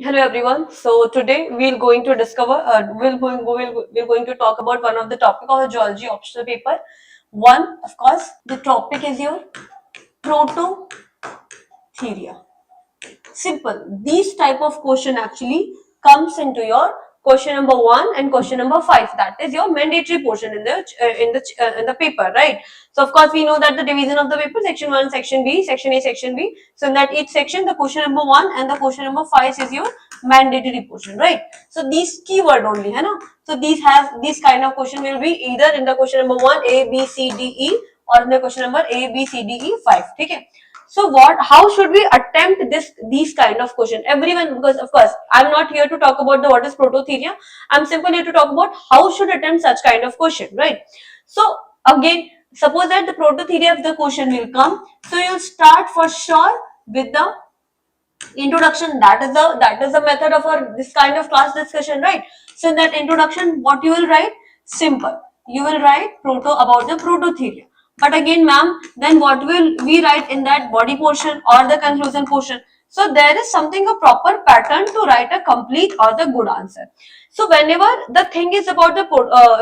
Hello everyone. So today we're going to discover, we're going to talk about one of the topic of the geology optional paper. One, of course, the topic is your prototheria. Simple. These type of question actually comes into your question number 1 and question number 5. That is your mandatory portion in the paper, right? So of course we know that the division of the paper, section 1, section B, section A, section B. So in that each section the question number 1 and the question number 5 is your mandatory portion, right? So these keyword only, है ना? So these kind of question will be either in the question number 1 A, B, C, D, E or in the question number A, B, C, D, E 5. Okay. So how should we attempt these kind of question? Everyone, because of course I'm not here to talk about the what is prototheria. I'm simply here to talk about how should attempt such kind of question, right? So again, suppose that the prototheria of the question will come. So you'll start for sure with the introduction. That is the method of our this kind of class discussion, right? So in that introduction, what you will write? Simple. You will write about the prototheria. But again, ma'am, then what will we write in that body portion or the conclusion portion? So there is something a proper pattern to write a complete or the good answer. So whenever the thing is about the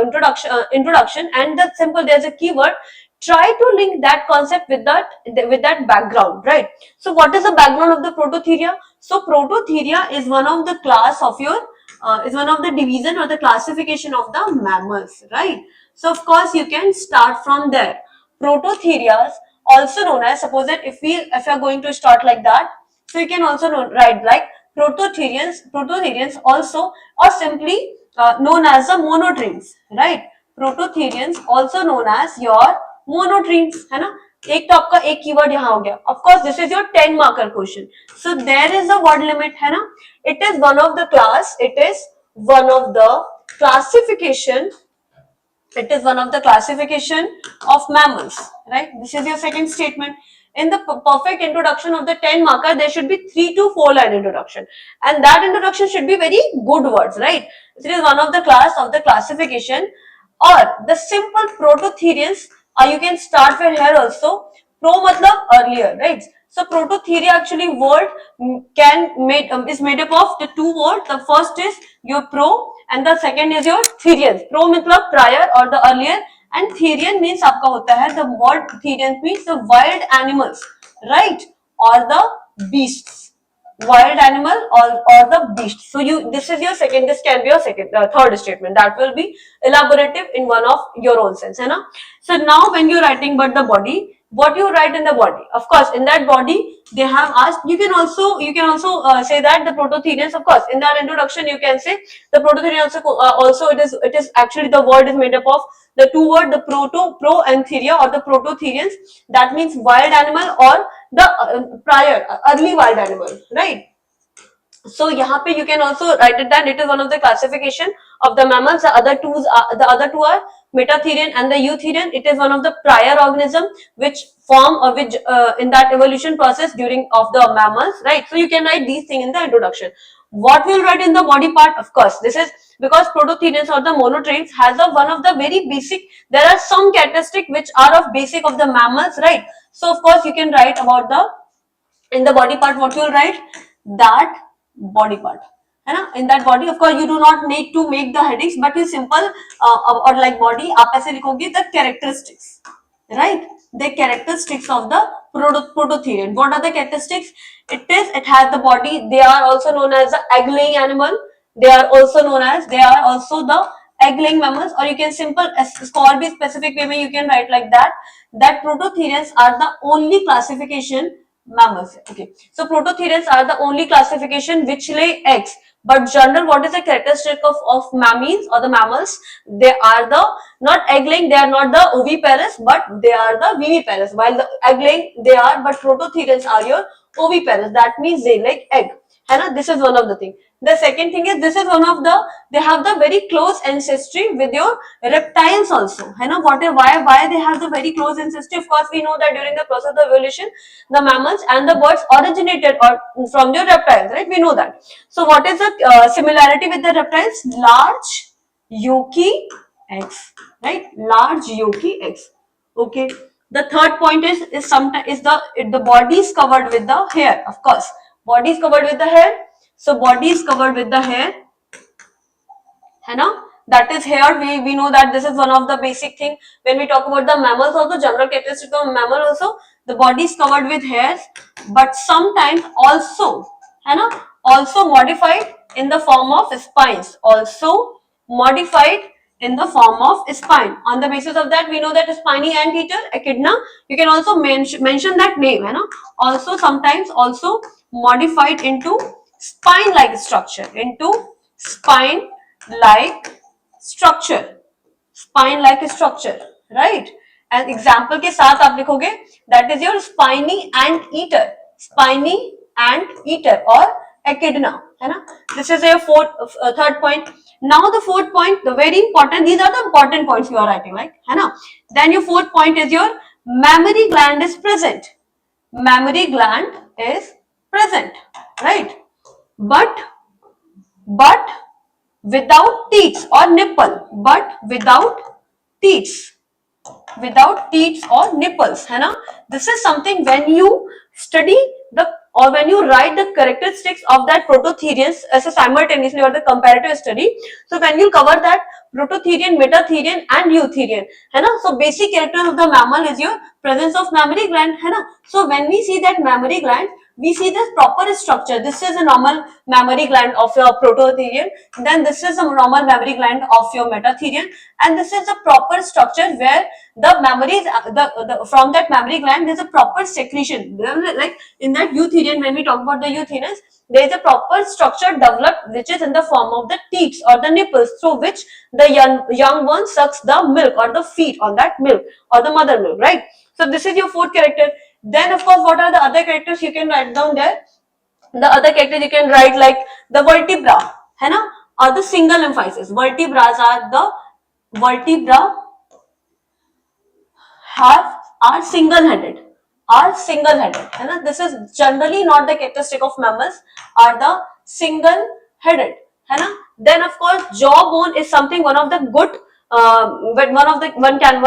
introduction and the simple, there's a keyword. Try to link that concept with that background, right? So what is the background of the prototheria? So prototheria is one of the class of your is one of the division or the classification of the mammals, right? So of course you can start from there. Prototherias, also known as, suppose that if you are going to start like that, so you can also write like prototherians also, or simply known as the monotremes, right? Prototherians also known as your monotremes, है ना? एक तो आपका एक keyword यहाँ हो गया. Of course, this is your 10 marker question. So there is a word limit, है ना? It is one of the class. It is one of the classification. It is one of the classification of mammals, right? This is your second statement. In the perfect introduction of the 10 marker, there should be 3 to 4 line introduction, and that introduction should be very good words, right? It is one of the class of the classification or the simple prototherians. You can start from here also. Pro matlab earlier, right? So prototheria actually word is made up of the two words. The first is your pro and the second is your therians. Pro matlab prior or the earlier, and therian means आपका होता है, the word therian means the wild animals, right? Or the beasts, wild animal or the beast. So this is your second, this can be your third statement that will be elaborative in one of your own sense, है ना? So now when you're writing about the body, what you write in the body? Of course in that body they have asked, you can also say that the prototherians, of course in that introduction you can say the prototherians also it is actually the word is made up of the two word, the pro and theria or the prototherians. That means wild animal or the prior early wild animal, right? So यहाँ पे you can also write it that it is one of the classification of the mammals. The other two are metatherian and the eutherian. It is one of the prior organism which form or which in that evolution process during of the mammals, right? So you can write these things in the introduction. What we'll write in the body part, of course, this is because prototherians or the monotremes has one of the very basic. There are some characteristics which are of basic of the mammals, right? So of course you can write about the in the body part. What you'll write? That body part, है ना? In that body, of course you do not need to make the headings, but you simple or like body आप ऐसे लिखोगे the characteristics, right? The characteristics of the prototherian. What are the characteristics? It has the body. They are also known as the egg-laying animal. They are also the egg-laying mammals, or you can simple or be specific way में you can write like that prototherians are the only classification mammals. Okay, so prototherians are the only classification which lay eggs. But general, what is the characteristic of mammals or the mammals? They are the not egg laying, they are not the oviparous, but they are the viviparous. While the egg laying they are, but prototherians are your oviparous. That means they lay egg. This is one of the thing. The second thing is, this is one of the, they have the very close ancestry with your reptiles also. Why they have the very close ancestry? Of course we know that during the process of evolution the mammals and the birds originated or from your reptiles, right? We know that. So what is the similarity with the reptiles? Large yolky eggs, right? Large yolky eggs. Okay. The third point is sometimes is the body is covered with the hair. Of course, body is covered with the hair. So body is covered with the hair, है ना? That is hair. We know that this is one of the basic thing when we talk about the mammals. Also, general characteristic of mammal also, the body is covered with hairs, but sometimes also, है ना? Also modified in the form of spines. Also modified in the form of spine. On the basis of that, we know that spiny anteater, echidna. You can also mention that name, है ना? Also sometimes also modified into spine-like structure, into spine-like structure, spine-like structure, right? And example के साथ आप लिखोगे that is your spiny anteater, spiny anteater or echidna, है ना? This is your third point. Now the fourth point, the very important, these are the important points you are writing, right? है ना? Then your fourth point is your mammary gland is present. Mammary gland is present, right? But without teats or nipple, but without teats, without teats or nipples, है ना? This is something when you study the or when you write the characteristics of that prototherians as a simultaneously or the comparative study. So when you cover that prototherian, metatherian and eutherian, है ना? So basic characters of the mammal is your presence of mammary gland, है ना? So when we see that mammary gland, we see this proper structure. This is a normal mammary gland of your prototherian. Then this is a normal mammary gland of your metatherian, and this is a proper structure where the memories, from that mammary gland, there's a proper secretion. Like in that eutherian, when we talk about the eutherians, there is a proper structure developed, which is in the form of the teats or the nipples, through which the young one sucks the milk or the feed on that milk or the mother milk, right? So this is your fourth character. Then of course, what are the other characters you can write down there? The other characters you can write like the vertebra, है ना? Or the single emphasis. Vertebras are the vertebra are single-headed, है ना? This is generally not the characteristic of mammals, are the single-headed, है ना? Then of course jawbone is something one of the good, but one can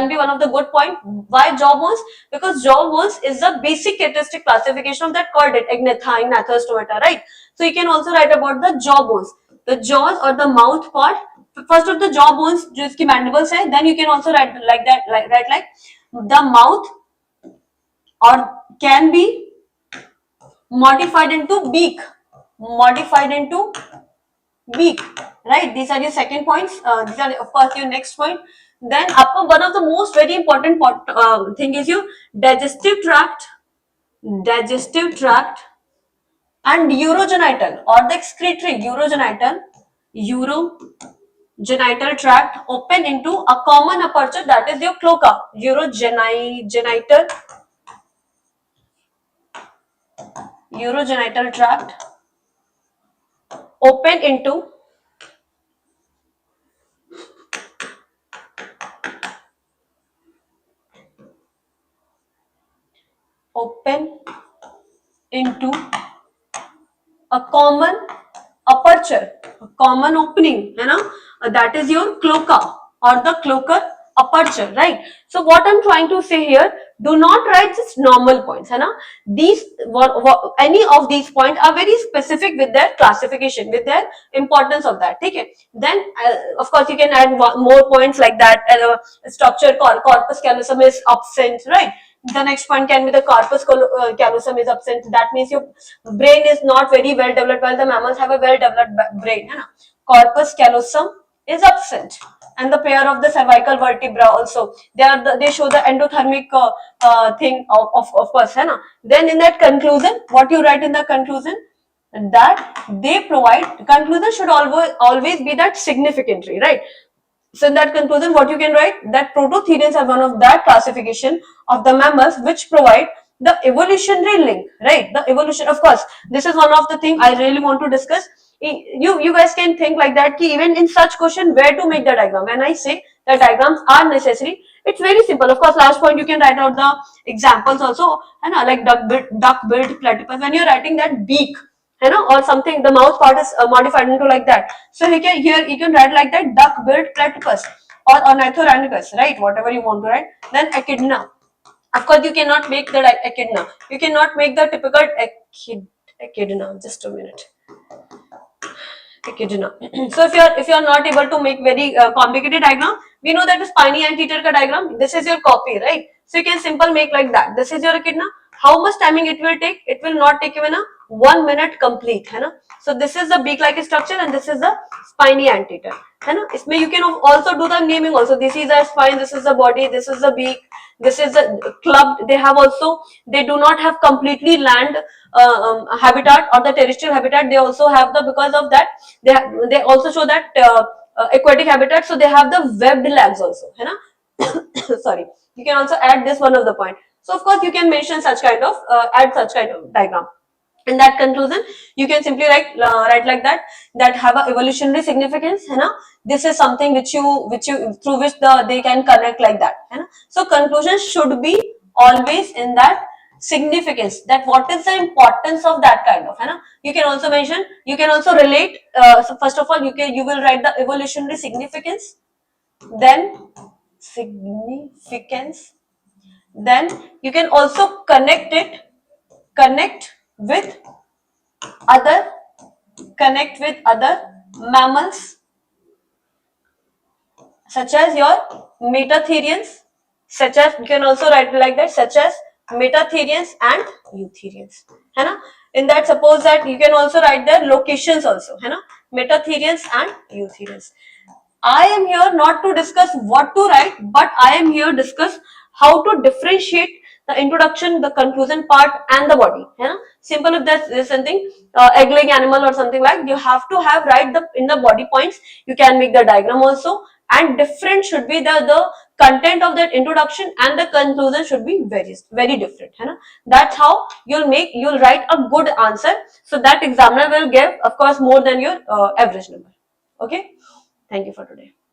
be one of the good point. Why jawbones? Because jawbones is the basic characteristic classification of that chordate, agnatha, gnathos, stomata, right? So you can also write about the jawbones, the jaws or the mouth part. First of the jaw bones जो इसकी mandibles है, then you can also write like that, write like the mouth or can be modified into beak, right? These are your second points. These are of course your next point. Then upper one of the most very important thing is your digestive tract and urogenital or the excretory urogenital tract open into a common aperture, that is your cloaca. Urogenital tract open into a common aperture, a common opening, है ना? That is your cloaca or the cloacal aperture, right? So what I'm trying to say here, do not write just normal points, है ना? These any of these points are very specific with their classification, with their importance of that, ठीक है? Then of course you can add more points like that. Structure corpus callosum is absent, right? The next point can be the corpus callosum is absent. That means your brain is not very well developed, while the mammals have a well developed brain, है ना? Corpus callosum is absent, and the pair of the cervical vertebra also, they show the endothermic thing of course, है ना? Then in that conclusion, what you write in the conclusion, that they provide, conclusion should always be that significantly, right? So in that conclusion, what you can write, that prototherians are one of that classification of the mammals which provide the evolutionary link, right? The evolution, of course, this is one of the things I really want to discuss. You guys can think like that, ki even in such question, where to make the diagram. When I say the diagrams are necessary, it's very simple. Of course, last point you can write out the examples also, and like duck-billed platypus. When you're writing that beak, you know, or something, the mouth part is modified into like that. So here you can write like that, duck-billed platypus or ornithorhynchus, right? Whatever you want to write. Then echidna. Of course, you cannot make the echidna. You cannot make the typical echidna, just a minute. Echidna. So if you are not able to make very complicated diagram, we know that the spiny anteater ka diagram, this is your copy, right? So you can simple make like that. This is your echidna. How much timing it will take? It will not take even a 1 minute complete, है ना? So this is the beak like structure and this is the spiny anteater, है ना? इसमें you can also do the naming also. This is the spine, this is the body, this is the beak, this is the clubbed. They have also, they do not have completely land habitat or the terrestrial habitat. They also have the, because of that they also show that aquatic habitat, so they have the webbed legs also, है ना? Sorry, you can also add this one of the point. So of course you can mention such kind of add such kind of diagram. In that conclusion, you can simply write like that have a evolutionary significance, है ना? This is something which you through which they can connect like that, है ना? So conclusion should be always in that significance, that what is the importance of that kind of, है ना? You can also mention, you can also relate. So first of all, you will write the evolutionary significance, then significance, then you can also connect with other mammals such as your metatherians, such as, you can also write like that, such as metatherians and eutherians, है ना? In that, suppose that you can also write their locations also, है ना? Metatherians and eutherians. I am here not to discuss what to write, but I am here to discuss how to differentiate the introduction, the conclusion part, and the body. है ना? Simple. If there's something egg-laying animal or something like, you have to have write the in the body points. You can make the diagram also, and different should be the content of that introduction, and the conclusion should be very different. है ना? That's how you'll write a good answer. So that examiner will give, of course, more than your average number. Okay. Thank you for today.